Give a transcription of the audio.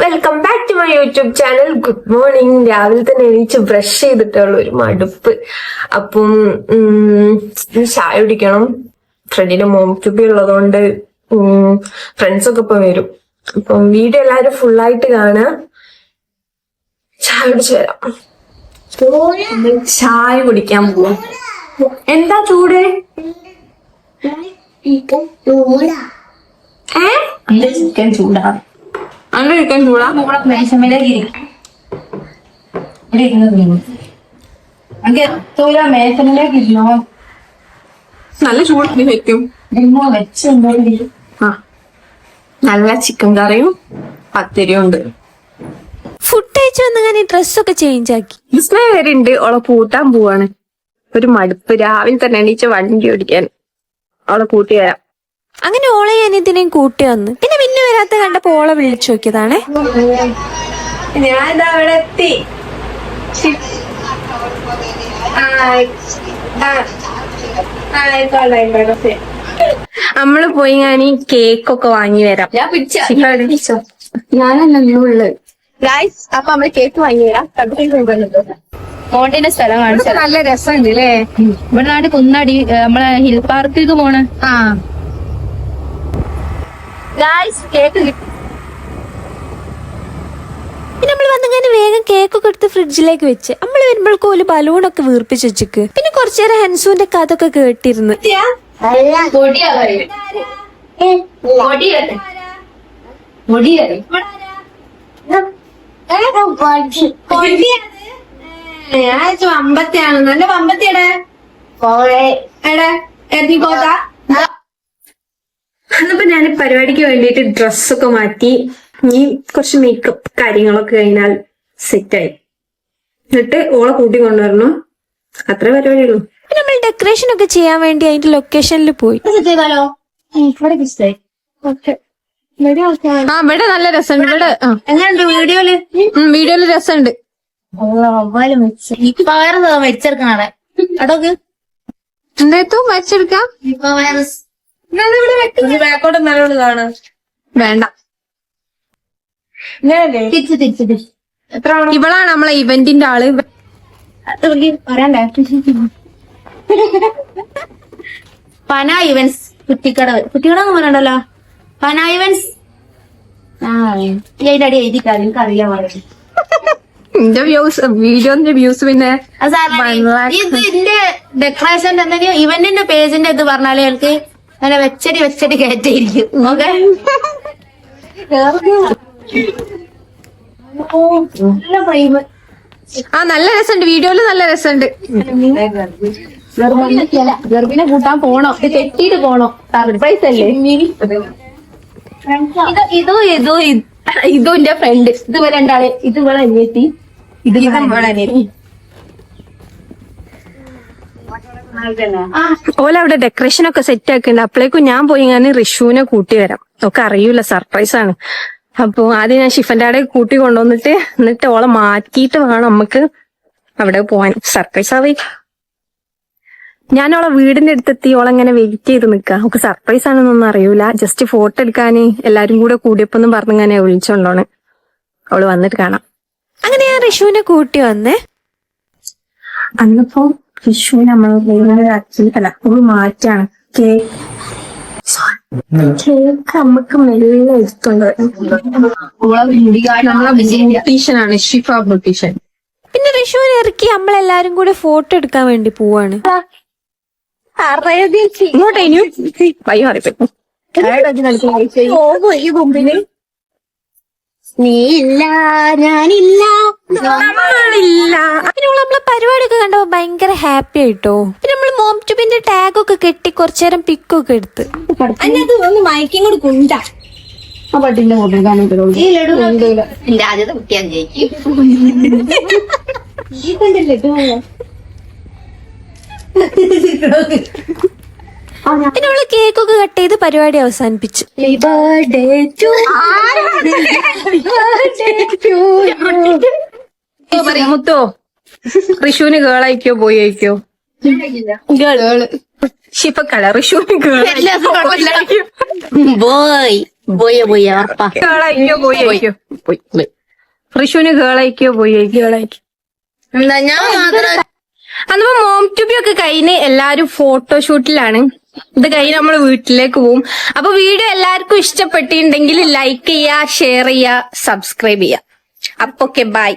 Welcome back to my YouTube channel. Good morning. രാവിലെ തന്നെ എണീച്ച് ബ്രഷ് ചെയ്തിട്ടുള്ള ഒരു മടുപ്പ്. അപ്പം ചായ കുടിക്കണം. ഫ്രണ്ടിന് മോം ട്യൂബി ഉള്ളതുകൊണ്ട് ഫ്രണ്ട്സൊക്കെ ഇപ്പൊ വരും. അപ്പം വീഡിയോ എല്ലാവരും ഫുള്ളായിട്ട് കാണുക. ചായ കുടിച്ച് വരാം. ചായ കുടിക്കാൻ പോവാം. എന്താ ചൂട്? ചിക്കൻ ചൂടാ. അങ്ങനെ ചിക്കൻ ചൂടാ. നല്ല ചൂട് വെക്കും. ആ നല്ല ചിക്കൻ കറിയും പത്തിരിയും ഉണ്ട്. ഫുഡ് കഴിച്ചു വന്നങ്ങനെ ഡ്രസ്സൊക്കെ ചേഞ്ച് ആക്കി. വിസ്മയ വരുന്നുണ്ട്. ഓളെ കൂട്ടാൻ പോവാണ്. ഒരു മടുപ്പ്. രാവിലെ തന്നെ എണീച്ച് വണ്ടി ഓടിക്കാൻ. അവളെ കൂട്ടി വരാം. അങ്ങനെ ഓളെ ഞാൻ ഇതിനെയും കൂട്ടി വന്നു. പിന്നെ വരാത്ത കണ്ടപ്പോ ഓളെ വിളിച്ചു നോക്കിയതാണേ. ഞാനിതാ അവിടെ എത്തി. നമ്മള് പോയി ഞാൻ ഈ കേക്കൊക്കെ വാങ്ങി വരാം. ഞാനല്ലേ ഗായ്സ്. അപ്പൊ നമ്മള് കേക്ക് വാങ്ങി വരാം. മോണ്ടിന്റെ സ്ഥലം കാണിച്ചു. നല്ല രസമുണ്ട് അല്ലേ? ഇവിടെ നാട് കുന്നാടി നമ്മളെ ഹിൽ പാർക്കിലേക്ക് പോണ. ഗായ്സ് കേക്ക് പിന്നെ നമ്മൾ വന്നങ്ങനെ വേഗം കേക്കൊക്കെ എടുത്ത് ഫ്രിഡ്ജിലേക്ക് വെച്ച് നമ്മൾ വരുമ്പോഴേക്കും ഒരു ബലൂണൊക്കെ വീർപ്പിച്ച് വെച്ചിക്ക്. പിന്നെ കുറച്ചു നേരം ഹൻസുവിന്റെ കഥയൊക്കെ കേട്ടിരുന്നു. വമ്പത്തിയാണ്. നല്ല വമ്പത്തിയുടെ അന്നിപ്പോ ഞാൻ പരിപാടിക്ക് വേണ്ടിയിട്ട് ഡ്രസ്സൊക്കെ മാറ്റി. ഇനി കുറച്ച് മേക്കപ്പ് കാര്യങ്ങളൊക്കെ കഴിഞ്ഞാൽ സെറ്റായി. എന്നിട്ട് ഓളെ കൂട്ടി കൊണ്ടുവരണം. അത്ര പരിപാടിയുള്ളൂ. പിന്നെ നമ്മൾ ഡെക്കറേഷൻ ഒക്കെ ചെയ്യാൻ വേണ്ടി അതിന്റെ ലൊക്കേഷനിൽ പോയി. ഇവിടെ നല്ല രസമുണ്ട്. ഇവിടെ എങ്ങനെയുണ്ട് വീഡിയോയില് രസമുണ്ട്. വെച്ചെടുക്കണേ അടോക്ക് എന്താ വരച്ചെടുക്കാം. ബാക്കോട്ട് നല്ലോണം കാണാം. വേണ്ട. ഇവളാണ് നമ്മളെ ഇവന്റിന്റെ ആള്. പറയണ്ടേ? പന ഇവൻസ് കുട്ടിക്കട പറയണ്ടല്ലോ. പന ഇവൻസ്. അതിന്റെ അടി എഴുതിക്കാറ് എനിക്ക് അറിയാൻ പാടില്ല. എന്റെ വീഡിയോന്റെ വ്യൂസ് പിന്നെ ഇതിന്റെ ഡെക്കറേഷൻ എന്തെങ്കിലും ഇവന്റിന്റെ പേജിന്റെ ഇത് പറഞ്ഞാല് എനിക്ക് അങ്ങനെ വെച്ചടി കയറ്റിയിരിക്കും. ഓക്കെ. നല്ല രസമുണ്ട്. വീഡിയോയില് നല്ല രസമുണ്ട്. ഗർഭിനെ കൂട്ടാൻ പോണോ? കെട്ടിയിട്ട് പോണോ? സർപ്രൈസ് അല്ലേ? ഇതും എന്റെ ഫ്രണ്ട്. ഇത് രണ്ടാളെ. ഇത് ഇവിടെ അനിയത്തി. ഇത് അനിയത്തി. ഓല അവിടെ ഡെക്കറേഷൻ ഒക്കെ സെറ്റ് ആക്കുന്നുണ്ട്. അപ്പോഴേക്കും ഞാൻ പോയി ഞാൻ റിഷുവിനെ കൂട്ടി വരാം. ഒക്കെ അറിയൂല, സർപ്രൈസ് ആണ്. അപ്പൊ ആദ്യം ഞാൻ ഷിഫന്റെ അവിടെ കൂട്ടി കൊണ്ടുവന്നിട്ട് എന്നിട്ട് ഓളെ മാറ്റിയിട്ട് വേണം നമുക്ക് അവിടെ പോവാൻ. സർപ്രൈസ് ആവേ. ഞാൻ ഓളെ വീടിന്റെ അടുത്തെത്തി. ഓളെങ്ങനെ വെയിറ്റ് ചെയ്ത് നിൽക്കുക. നമുക്ക് സർപ്രൈസ് ആണെന്നൊന്നും അറിയൂല. ജസ്റ്റ് ഫോട്ടോ എടുക്കാന് എല്ലാരും കൂടെ കൂടിയപ്പോന്നും പറഞ്ഞിങ്ങനെ വിളിച്ചോണ്ടാണ്. അവള് വന്നിട്ട് കാണാം. അങ്ങനെ ഞാൻ റിഷുവിനെ കൂട്ടി വന്നേ. അന്നിപ്പോ റിഷു നമ്മൾ ആക്ച്വലി അല്ല ഒരു മാറ്റാണ്. കേക്ക് നമുക്ക് മെല്ലെ എടുത്തുണ്ട്. ബ്യൂട്ടീഷ്യനാണ് ഷിഫ ബ്യൂട്ടീഷ്യൻ. പിന്നെ റിഷുവിനെ ഇറക്കി നമ്മളെല്ലാരും കൂടെ ഫോട്ടോ എടുക്കാൻ വേണ്ടി പോവാണ്. ഇങ്ങോട്ടേനു വൈ മാറിപ്പോ നീയില്ല ഞാനില്ല നമ്മളില്ല. പിന്നെ നമ്മളെ പരിപാടിയൊക്കെ കണ്ടപ്പോ ഭയങ്കര ഹാപ്പി ആയിട്ടോ. പിന്നെ നമ്മള് മോം ട്യൂബിന്റെ ടാഗ് ഒക്കെ കെട്ടി കുറച്ചേരം പിക്കൊക്കെ എടുത്ത്. അതിനകത്ത് ഒന്ന് മയക്കും കൂടി കൊണ്ടാ ആ പട്ടിന്റെ ഈ ലഡു എന്റെ ആദ്യത്തെ കുട്ടിയാൻ ജയിക്കും. പിന്നെ നമ്മള് കേക്കൊക്കെ കട്ട് ചെയ്ത് പരിപാടി അവസാനിപ്പിച്ചു. മുത്തോ റിഷുവിന് ഗേളായിക്കോ ബോയ് ആയിക്കോ? ഗേള്. ഷിഫക്കല്ല റിഷുവിന് ഗേൾ ബോയ്. പോയി ഉറപ്പാ. കേളായിക്കോ പോയി റിഷുവിന് കേളായിക്കോ പോയി എന്താ ഞാൻ മാത്രം അന്നിപ്പോ മോം ട്യൂബി ഒക്കെ കഴിഞ്ഞ് എല്ലാരും ഫോട്ടോഷൂട്ടിലാണ്. ഇത് കഴിഞ്ഞ് നമ്മള് വീട്ടിലേക്ക് പോവും. അപ്പൊ വീഡിയോ എല്ലാവർക്കും ഇഷ്ടപ്പെട്ടിട്ടുണ്ടെങ്കിൽ ലൈക്ക് ചെയ്യുക, ഷെയർ ചെയ്യുക, സബ്സ്ക്രൈബ് ചെയ്യുക. അപ്പൊ ഓക്കെ ബൈ.